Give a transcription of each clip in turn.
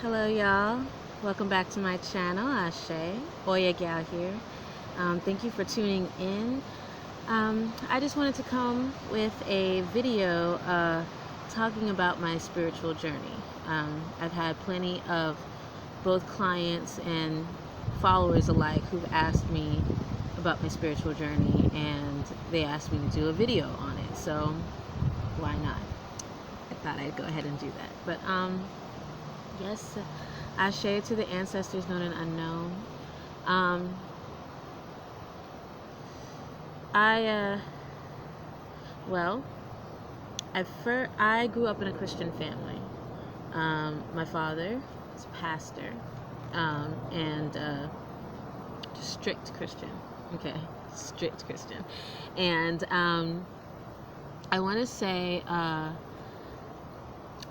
Hello, y'all. Welcome back to my channel, Ashe. Oya Gyal here. Thank you for tuning in. I just wanted to come with a video talking about my spiritual journey. I've had plenty of both clients and followers alike who've asked me about my spiritual journey, and they asked me to do a video on it. So why not? I thought I'd go ahead and do that. But yes, Ashe to the ancestors known and unknown. Well, I grew up in a Christian family. My father is a pastor, and strict Christian. Okay, strict Christian. And I want to say,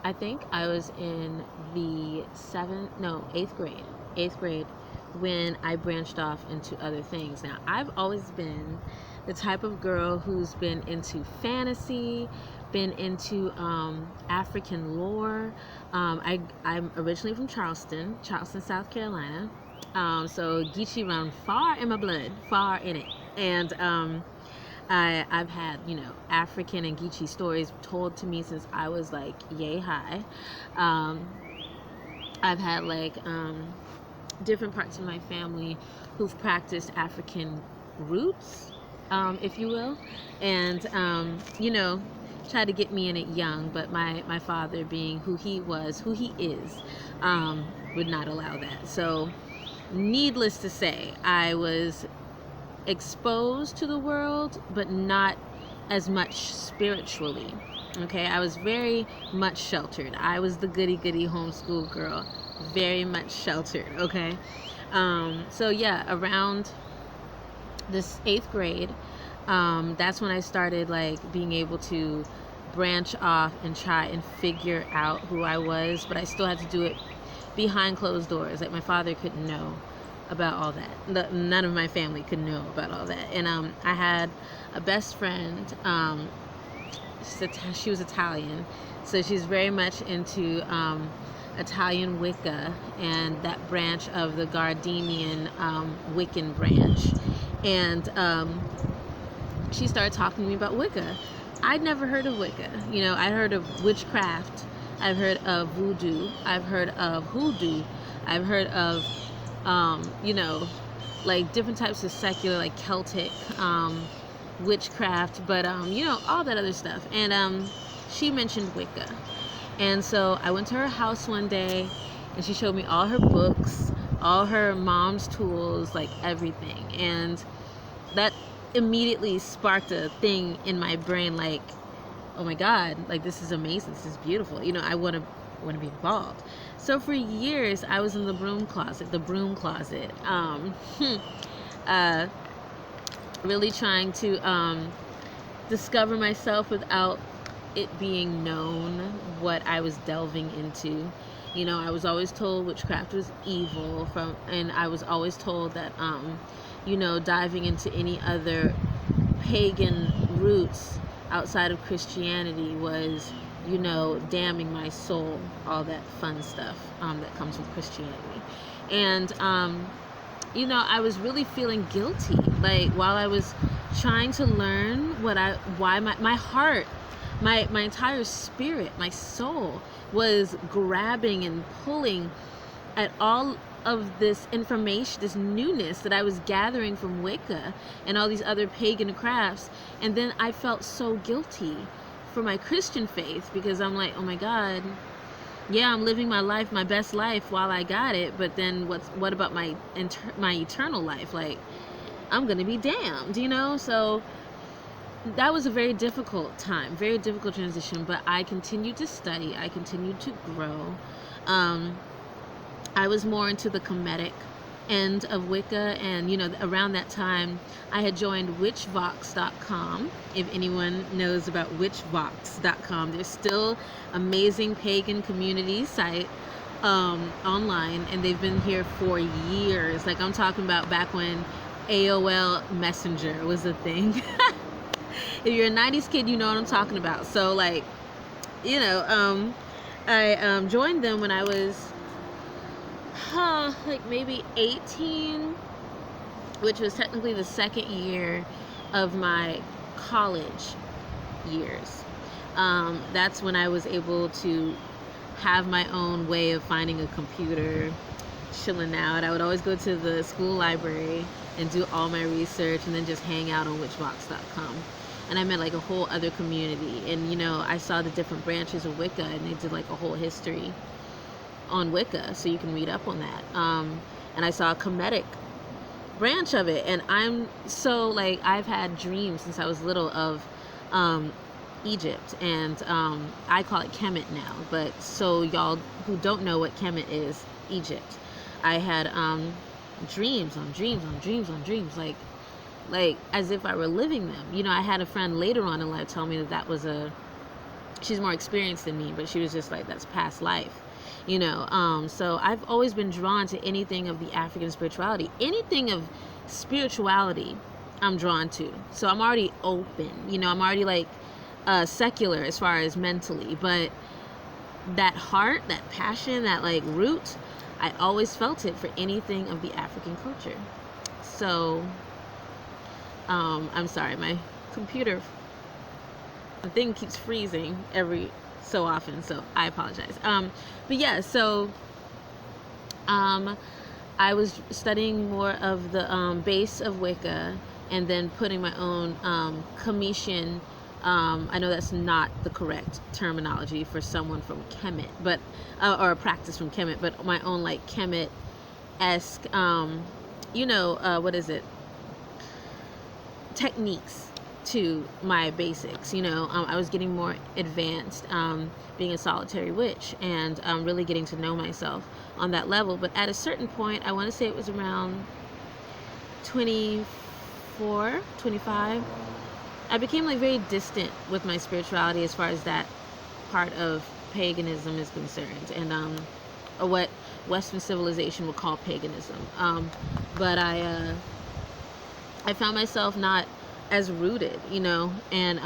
I think I was in the eighth grade when I branched off into other things. Now, I've always been the type of girl who's been into fantasy, been into African lore. I'm originally from Charleston, South Carolina. So Geechee run far in my blood, far in it. And I've had, African and Geechee stories told to me since I was like yay high. I've had different parts of my family who've practiced African roots, if you will, and tried to get me in it young, but my father, being who he is, would not allow that. So needless to say, I was exposed to the world, but not as much spiritually. Okay, I was very much sheltered. I was the goody homeschool girl, very much sheltered. Okay, so yeah, around this eighth grade, that's when I started being able to branch off and try and figure out who I was, but I still had to do it behind closed doors. Like, my father couldn't know about all that. None of my family could know about all that. And I had a best friend. She was Italian, so she's very much into Italian Wicca and that branch of the Gardenian Wiccan branch. And she started talking to me about Wicca. I'd never heard of Wicca. I heard of witchcraft. I've heard of voodoo. I've heard of hoodoo. I've heard of different types of secular, Celtic witchcraft, but all that other stuff. And she mentioned Wicca, and so I went to her house one day, and she showed me all her books, all her mom's tools, everything, and that immediately sparked a thing in my brain, oh my God, this is amazing, this is beautiful, I want to be involved. So for years I was in the broom closet, really trying to discover myself without it being known what I was delving into. I was always told witchcraft was evil, and I was always told that diving into any other pagan roots outside of Christianity was, damning my soul, all that fun stuff that comes with Christianity. And I was really feeling guilty, while I was trying to learn why my heart, my entire spirit, my soul was grabbing and pulling at all of this information, this newness that I was gathering from Wicca and all these other pagan crafts. And then I felt so guilty for my Christian faith, because I'm like, oh my God, yeah, I'm living my life, my best life while I got it, but then what about my eternal life? I'm gonna be damned, So that was a very difficult time, very difficult transition, but I continued to study, I continued to grow. I was more into the Kemetic end of Wicca, and around that time I had joined witchvox.com. If anyone knows about witchvox.com, there's still amazing pagan community site online, and they've been here for years. I'm talking about back when AOL Messenger was a thing. If you're a 90s kid, you know what I'm talking about. So I joined them when I was like maybe 18, which was technically the second year of my college years. That's when I was able to have my own way of finding a computer, chilling out. I would always go to the school library and do all my research and then just hang out on witchbox.com. And I met like a whole other community. And, you know, I saw the different branches of Wicca, and they did like a whole history on Wicca, so you can read up on that. And I saw a Kemetic branch of it. And I'm so like, I've had dreams since I was little of Egypt, and I call it Kemet now, but so y'all who don't know what Kemet is, Egypt, I had dreams on dreams on dreams on dreams, like as if I were living them. You know, I had a friend later on in life tell me that was she's more experienced than me, but she was just like, that's past life, you know. So I've always been drawn to anything of the African spirituality, anything of spirituality I'm drawn to. So I'm already open, you know, I'm already like secular as far as mentally, but that heart, that passion, that like root, I always felt it for anything of the African culture. So I'm sorry, my computer, the thing keeps freezing every so often, so I apologize. But yeah, so I was studying more of the base of Wicca, and then putting my own Commission. I know that's not the correct terminology for someone from Kemet, but or a practice from Kemet, but my own like Kemet-esque, you know, what is it? Techniques to my basics. You know, I was getting more advanced, being a solitary witch, and really getting to know myself on that level. But at a certain point, I want to say it was around 24, 25. I became like very distant with my spirituality as far as that part of paganism is concerned, and or what Western civilization would call paganism. But I found myself not as rooted, you know, and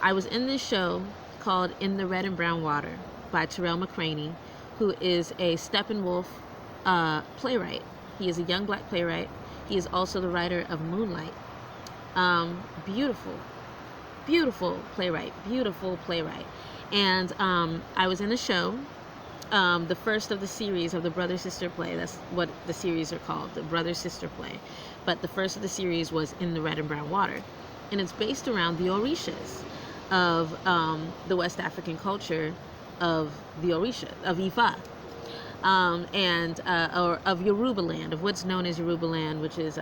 I was in this show called In the Red and Brown Water by Terrell McCraney, who is a Steppenwolf playwright. He is a young black playwright. He is also the writer of Moonlight. Beautiful playwright, and I was in the show, the first of the series of the brother sister play. That's what the series are called, the brother sister play. But the first of the series was In the Red and Brown Water, and it's based around the Orishas of the West African culture of the Orisha, of Ifa, and or of Yoruba land, of what's known as Yoruba land, which is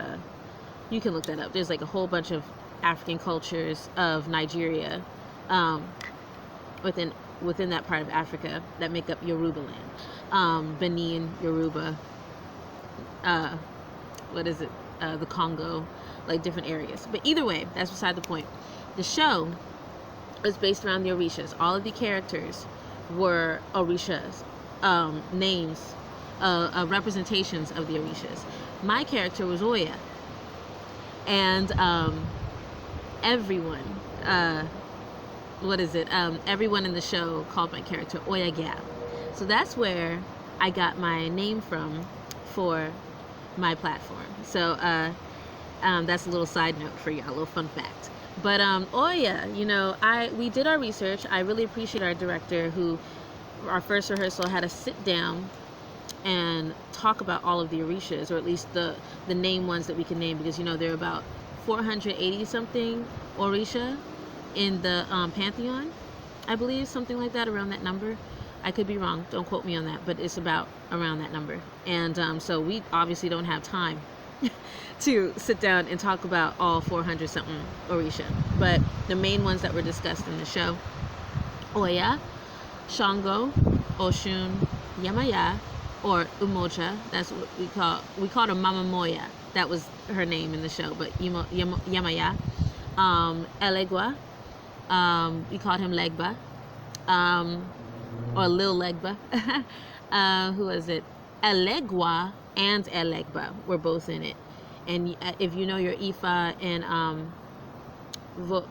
you can look that up. There's like a whole bunch of African cultures of Nigeria within that part of Africa that make up Yoruba land. Benin, Yoruba, what is it? The Congo, like different areas. But either way, that's beside the point. The show is based around the Orishas. All of the characters were Orishas, names, representations of the Orishas. My character was Oya. And everyone, everyone in the show called my character Oya Gyal. So that's where I got my name from for my platform. So that's a little side note for you, a little fun fact. But Oya, you know, we did our research. I really appreciate our director, who our first rehearsal had us sit down and talk about all of the Orishas, or at least the name ones that we can name, because, you know, there are about 480 something Orisha in the pantheon, I believe, something like that, around that number. I could be wrong, don't quote me on that, but it's about around that number. And so we obviously don't have time to sit down and talk about all 400 something Orisha, but the main ones that were discussed in the show: Oya, Shango, Oshun, Yamaya, or Umoja. That's what we called her Mama Moya. That was her name in the show, but Yamaya. Elegua, we called him Legba, or Lil Legba. Who was it? Elegua and Elegba were both in it. And if you know your Ifa and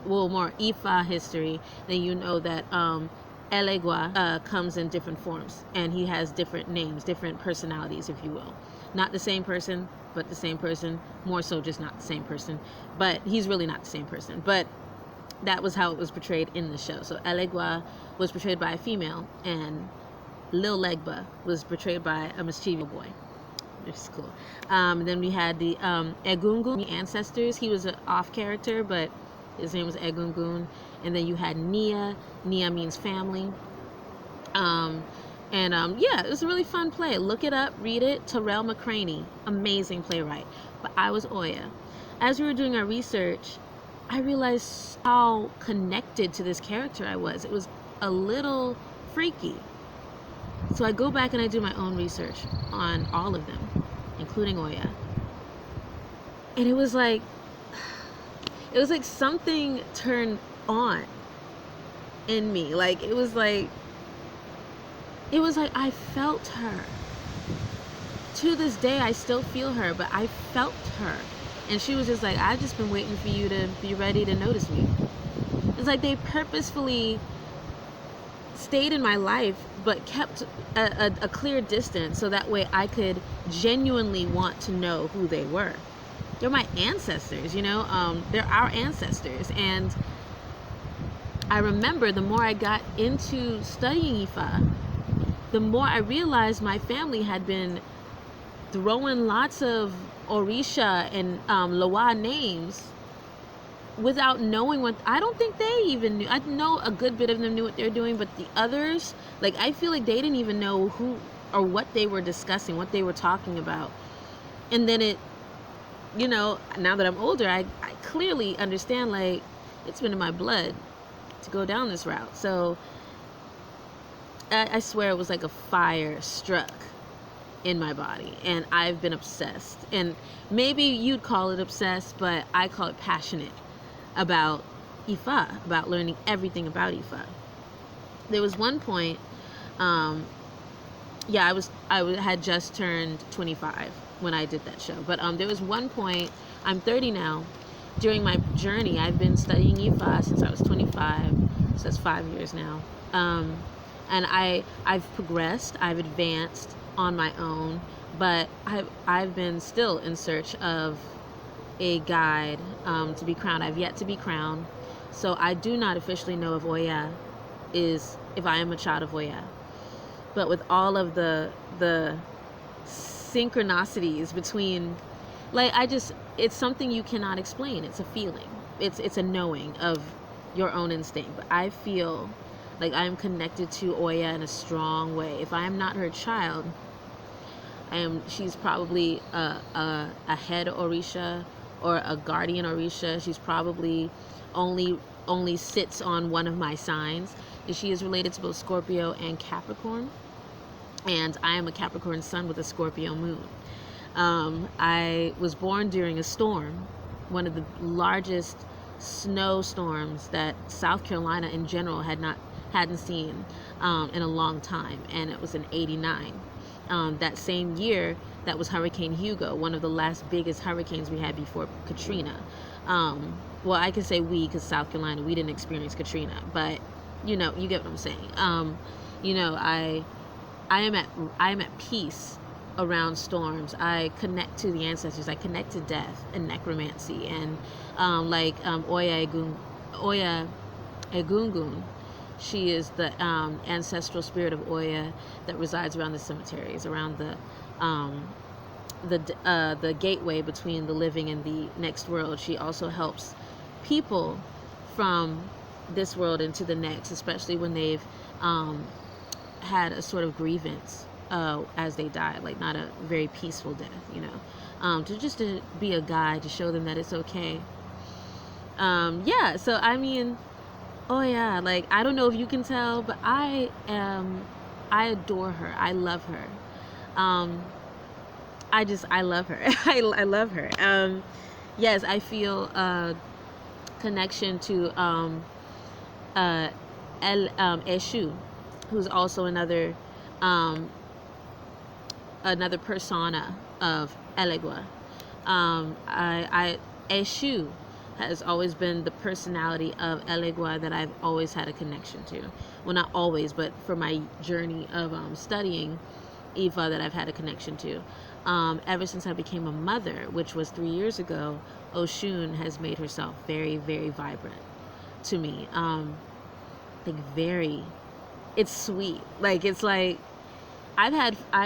more Ifa history, then you know that Elegua comes in different forms, and he has different names, different personalities, if you will. Not the same person, but the same person. More so, just not the same person. But he's really not the same person. But that was how it was portrayed in the show. So Elegua was portrayed by a female, and Lil Legba was portrayed by a mischievous boy, which is cool. Then we had the Egungun ancestors. He was an off character, but his name was Egungun. And then you had Nia. Nia means family. Yeah, it was a really fun play. Look it up, read it. Terrell McCraney, amazing playwright. But I was Oya. As we were doing our research, I realized how connected to this character I was. It was a little freaky. So I go back and I do my own research on all of them, including Oya. And it was like something turned on in me. Like it was like I felt her. To this day I still feel her, but I felt her. And she was just like, I've just been waiting for you to be ready to notice me. It's like they purposefully stayed in my life, but kept a clear distance so that way I could genuinely want to know who they were. They're my ancestors, you know? They're our ancestors. And I remember the more I got into studying Ifa, the more I realized my family had been throwing lots of Orisha and Loa names without knowing what. I don't think they even knew. I know a good bit of them knew what they were doing, but the others, like, I feel like they didn't even know who or what they were discussing, what they were talking about. And then it, you know, now that I'm older, I clearly understand, like, it's been in my blood to go down this route. So I swear it was like a fire struck in my body, and I've been obsessed. And maybe you'd call it obsessed, but I call it passionate about Ifa, about learning everything about Ifa. There was one point, I had just turned 25 when I did that show, but there was one point. I'm 30 now. During my journey, I've been studying Ifa since I was 25, so that's 5 years now. And I've progressed, I've advanced on my own, but I've been still in search of a guide to be crowned. I've yet to be crowned, so I do not officially know if I am a child of Oya. But with all of the synchronicities between, like, it's something you cannot explain. It's a feeling. It's a knowing of your own instinct. But I feel like I am connected to Oya in a strong way. If I am not her child, she's probably a head Orisha or a guardian Orisha. She's probably only sits on one of my signs. She is related to both Scorpio and Capricorn. And I am a Capricorn sun with a Scorpio moon. I was born during a storm, one of the largest snowstorms that South Carolina in general hadn't seen in a long time, and it was in '89. That same year, that was Hurricane Hugo, one of the last biggest hurricanes we had before Katrina. Well, I can say we, because South Carolina, we didn't experience Katrina, but you know, you get what I'm saying. I am at peace around storms. I connect to the ancestors. I connect to death and necromancy, and Oya Egungun. She is the ancestral spirit of Oya that resides around the cemeteries, around the gateway between the living and the next world. She also helps people from this world into the next, especially when they've had a sort of grievance as they die, like not a very peaceful death, you know, to be a guide to show them that it's okay. So I mean, like, I don't know if you can tell, but I adore her. I love her. I love her. I love her. Yes, I feel a connection to Eshu, who's also another persona of Elegua. Eshu has always been the personality of Elegua that I've always had a connection to. Well, not always, but for my journey of studying Ifa that I've had a connection to. Ever since I became a mother, which was 3 years ago, Oshun has made herself very, very vibrant to me. Like very, it's sweet. Like it's like I've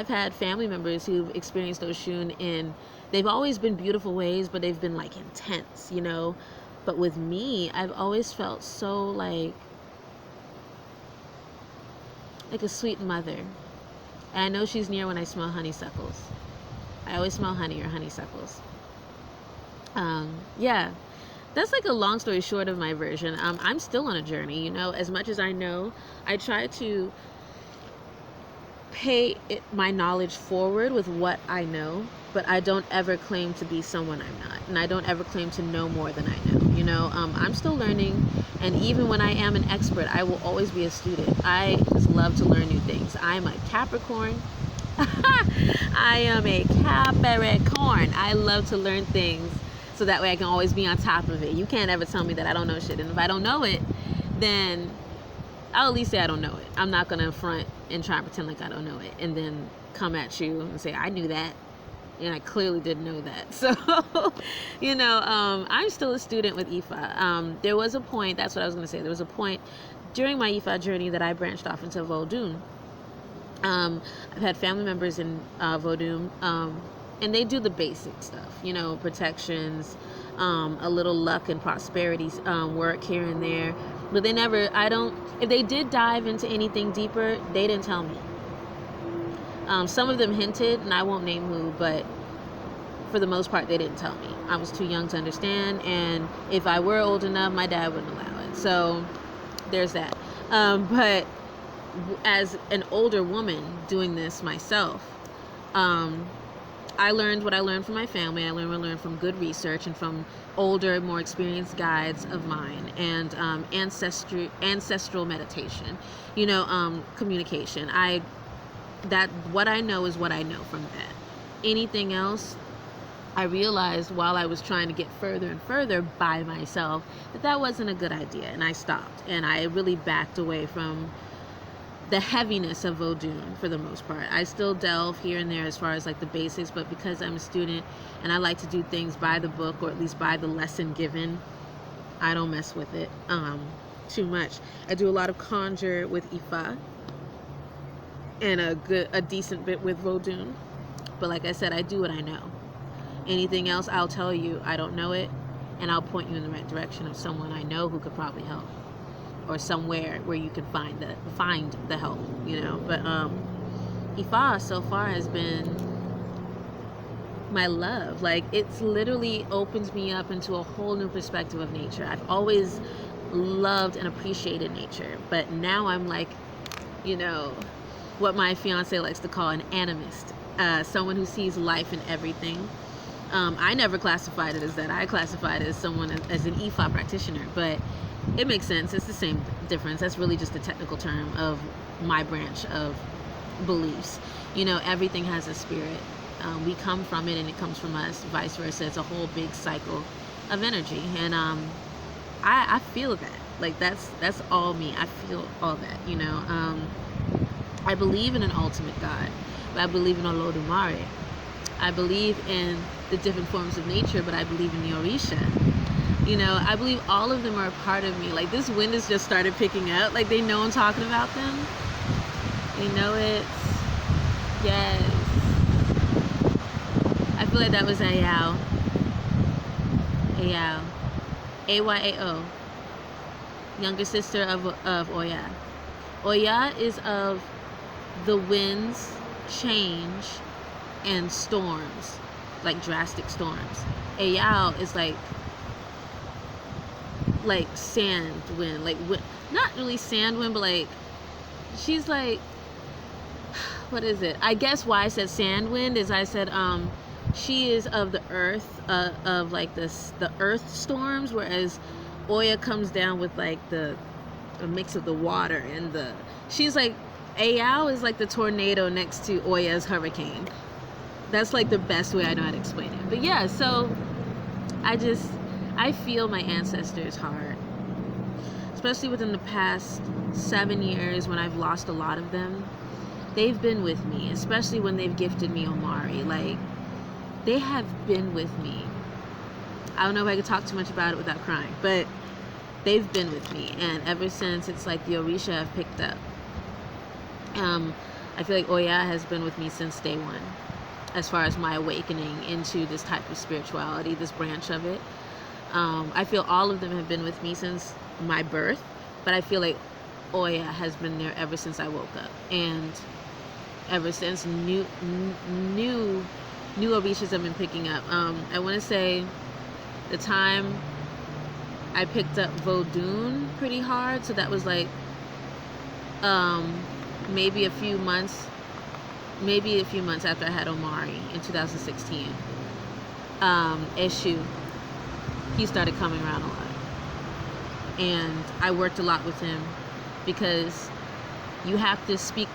had family members who've experienced Oshun in, they've always been beautiful ways, but they've been like intense, you know. But with me, I've always felt so like a sweet mother. And I know she's near when I smell honeysuckles. I always smell honey or honeysuckles. Yeah, that's like a long story short of my version. I'm still on a journey, you know. As much as I know, I try to pay my knowledge forward with what I know, but I don't ever claim to be someone I'm not, and I don't ever claim to know more than I know, you know. I'm still learning, and even when I am an expert, I will always be a student. I just love to learn new things. I'm a Capricorn. I am a Capricorn. I love to learn things so that way I can always be on top of it. You can't ever tell me that I don't know shit, and if I don't know it, then I'll at least say I don't know it. I'm not going to front and try and pretend like I don't know it and then come at you and say, I knew that. And I clearly didn't know that. So, you know, I'm still a student with Ifa. There was a point, that's what I was going to say. There was a point during my Ifa journey that I branched off into Vodun. I've had family members in Vodun, and they do the basic stuff, you know, protections, a little luck and prosperity work here and there. But they never, if they did dive into anything deeper, they didn't tell me. Some of them hinted, and I won't name who, but for the most part, they didn't tell me. I was too young to understand, and if I were old enough, my dad wouldn't allow it. So there's that. But as an older woman doing this myself, I learned what I learned from my family. I learned from good research and from older, more experienced guides of mine, and ancestral meditation, you know, communication. What I know is what I know from that. Anything else, I realized while I was trying to get further and further by myself that wasn't a good idea, and I stopped, and I really backed away from the heaviness of Vodun for the most part. I still delve here and there as far as like the basics, but because I'm a student and I like to do things by the book, or at least by the lesson given, I don't mess with it too much. I do a lot of conjure with Ifa and a decent bit with Vodun, but like I said, I do what I know. Anything else, I'll tell you I don't know it, and I'll point you in the right direction of someone I know who could probably help, or somewhere where you can find the help, you know. But Ifa so far has been my love. Like, it's literally opens me up into a whole new perspective of nature. I've always loved and appreciated nature, but now I'm like, you know, what my fiance likes to call an animist, someone who sees life in everything. I never classified it as that. I classified it as someone as an Ifa practitioner, but it makes sense. It's the same difference. That's really just a technical term of my branch of beliefs. You know, everything has a spirit. We come from it, and it comes from us, vice versa. It's a whole big cycle of energy, and I feel that. Like, that's all me. I feel all that, you know. I believe in an ultimate God, but I believe in Olodumare. I believe in the different forms of nature, but I believe in the Orisha. You know, I believe all of them are a part of me. Like, this wind has just started picking up. Like, they know I'm talking about them. They know it. Yes. I feel like that was Ayao. Ayao. Ayao. Younger sister of Oya. Oya is of the winds, change, and storms. Like drastic storms. Ayao is like sand wind, like not really sand wind, but like, she's like, what is it? I guess why I said sand wind is I said she is of the earth, of like the earth storms, whereas Oya comes down with like a mix of the water and she's like, Ayao is like the tornado next to Oya's Hurricane. That's like the best way I know how to explain it. But yeah, so I I feel my ancestors hard, especially within the past 7 years when I've lost a lot of them. They've been with me, especially when they've gifted me Omari. Like, they have been with me. I don't know if I could talk too much about it without crying, but they've been with me. And ever since, it's like the Orisha have picked up. I feel like Oya has been with me since day one, as far as my awakening into this type of spirituality, this branch of it. I feel all of them have been with me since my birth, but I feel like Oya has been there ever since I woke up, and ever since new Orishas have been picking up. I want to say the time I picked up Vodun pretty hard, so that was like maybe a few months after I had Omari in 2016. Eshu, he started coming around a lot, and I worked a lot with him, because you have to speak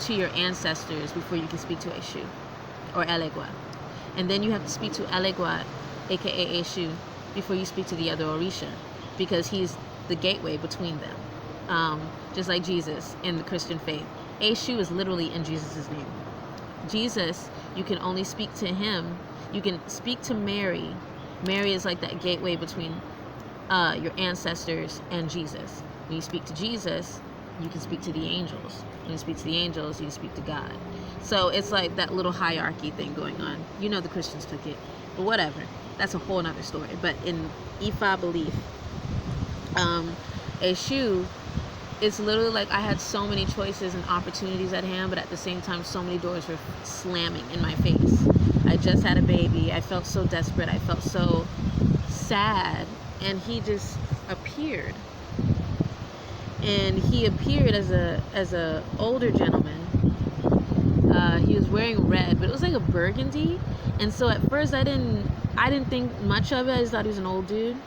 to your ancestors before you can speak to Eshu or Elegua, and then you have to speak to Elegua, aka Eshu, before you speak to the other Orisha, because he's the gateway between them. Just like Jesus in the Christian faith, Eshu is literally in Jesus' name. Jesus, you can only speak to him. You can speak to Mary. Mary is like that gateway between your ancestors and Jesus. When you speak to Jesus, you can speak to the angels. When you speak to the angels, you can speak to God. So it's like that little hierarchy thing going on. You know, the Christians took it, but whatever. That's a whole nother story. But in Ifa belief, Eshu, it's literally like I had so many choices and opportunities at hand, but at the same time, so many doors were slamming in my face. I just had a baby. I felt so desperate. I felt so sad. And he just appeared. And he appeared as a older gentleman. He was wearing red, but it was like a burgundy. And so at first I didn't think much of it. I just thought he was an old dude.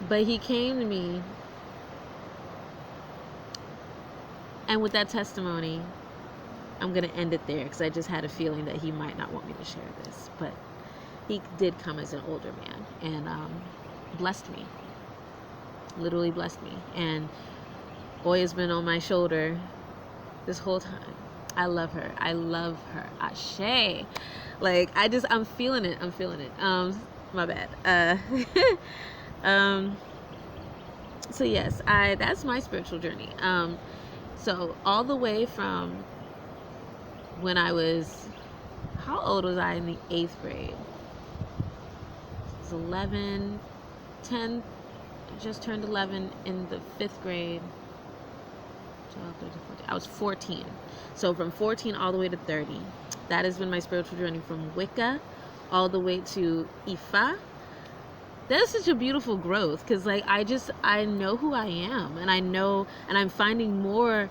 But he came to me, and with that testimony, I'm going to end it there, because I just had a feeling that he might not want me to share this. But he did come as an older man, and blessed me. Literally blessed me. And Oya's been on my shoulder this whole time. I love her. I love her. Ashe. Like, I'm feeling it. My bad. So yes, that's my spiritual journey. So all the way from when I was, how old was I in the 8th grade? It was 11, 10, just turned 11 in the 5th grade. 12, 13, 14. I was 14. So from 14 all the way to 30. That has been my spiritual journey, from Wicca all the way to Ifa. That's such a beautiful growth, because like I know who I am, and I'm finding more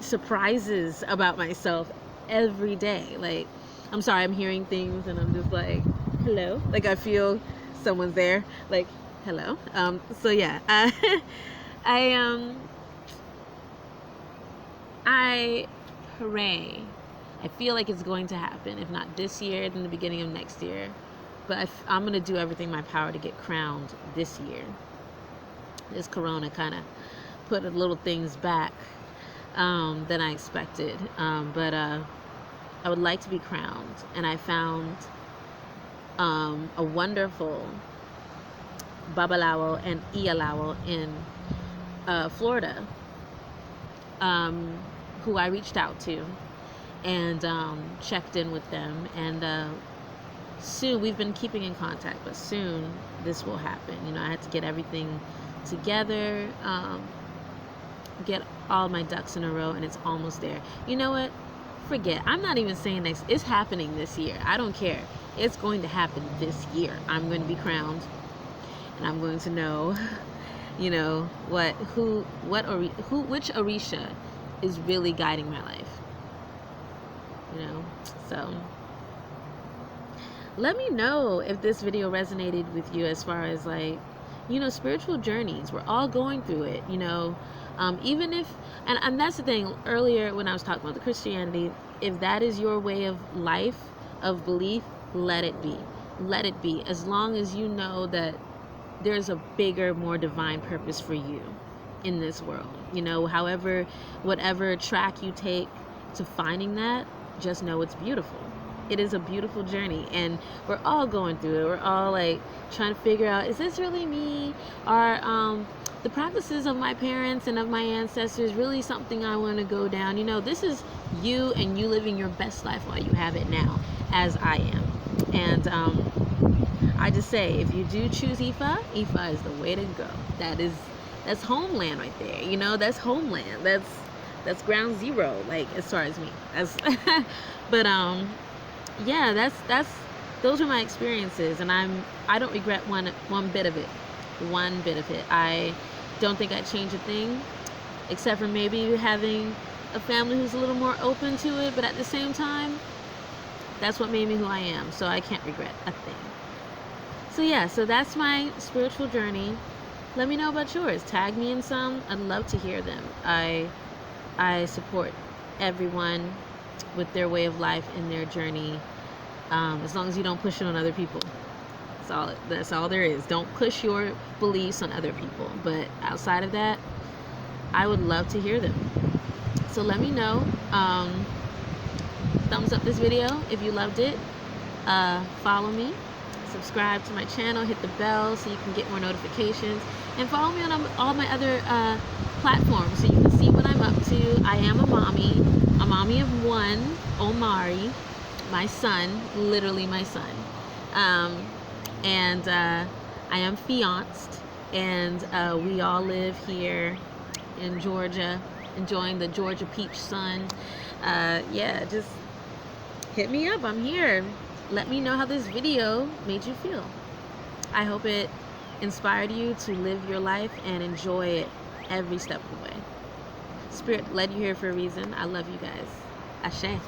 surprises about myself every day. Like, I'm sorry, I'm hearing things and I'm just like, hello, like I feel someone's there, like, hello. So yeah, hooray, I feel like it's going to happen, if not this year, then the beginning of next year. But I'm going to do everything in my power to get crowned this year. This corona kind of put a little things back than I expected. But I would like to be crowned. And I found a wonderful Babalawo and Iyalawo in Florida, who I reached out to and checked in with them. And soon, we've been keeping in contact, but soon this will happen. You know, I had to get everything together, get all my ducks in a row, and it's almost there. You know what? Forget. I'm not even saying next. It's happening this year. I don't care. It's going to happen this year. I'm going to be crowned, and I'm going to know, you know, which Orisha is really guiding my life. You know, so let me know if this video resonated with you, as far as like, you know, spiritual journeys. We're all going through it, you know. Even if, and that's the thing, earlier when I was talking about the Christianity, if that is your way of life, of belief, let it be. let it be, as long as you know that there's a bigger, more divine purpose for you in this world. You know, however, whatever track you take to finding that, just know it's beautiful. It is a beautiful journey, and we're all going through it. We're all like trying to figure out, is this really me? Are the practices of my parents and of my ancestors really something I want to go down? You know, this is you, and you living your best life while you have it now, as I am. And I just say, if you do choose Ifa, Ifa is the way to go. That's homeland right there. You know, that's homeland. That's ground zero, like, as far as me. That's but yeah, that's those are my experiences, and I don't regret one bit of it. One bit of it. I don't think I'd change a thing, except for maybe having a family who's a little more open to it, but at the same time, that's what made me who I am, so I can't regret a thing. So yeah, so that's my spiritual journey. Let me know about yours. Tag me in some. I'd love to hear them. I support everyone with their way of life and their journey, as long as you don't push it on other people. That's all there is. Don't push your beliefs on other people. But outside of that, I would love to hear them. So let me know. Thumbs up this video if you loved it. Follow me. Subscribe to my channel. Hit the bell so you can get more notifications. And follow me on all my other platforms so you can see what I'm up to. I am a mommy of one, Omari, my son, literally my son. And I am fianced, and we all live here in Georgia, enjoying the Georgia peach sun. Yeah, just hit me up. I'm here. Let me know how this video made you feel. I hope it inspired you to live your life and enjoy it every step of the way. Spirit led you here for a reason. I love you guys. Ashe.